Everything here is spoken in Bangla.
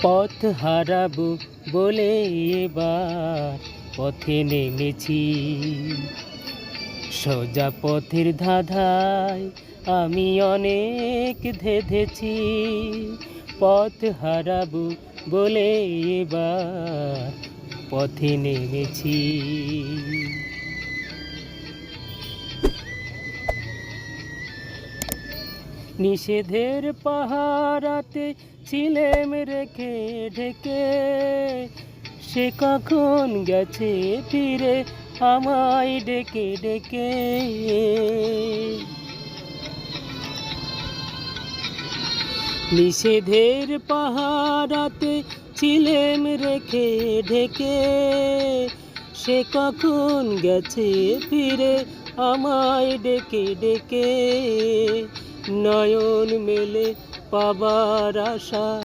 পথ হারাবো বলে এবার পথে নেমেছি। সোজা পথের ধাঁধায় আমি অনেক ধেঁধেছি। পথ হারাবো বলে এবার পথে নেমেছি। নিষেধের পাহারাতে ছিলেম রেখে ঢেকে, সে কখন গেছে ফিরে আমায় ডেকে ডেকে। নিষেধের পাহারাতে ছিলেম রেখে ঢেকে, সে কখন গেছে ফিরে আমায় ডেকে ডেকে। নয়ন মেলে পাবার আশা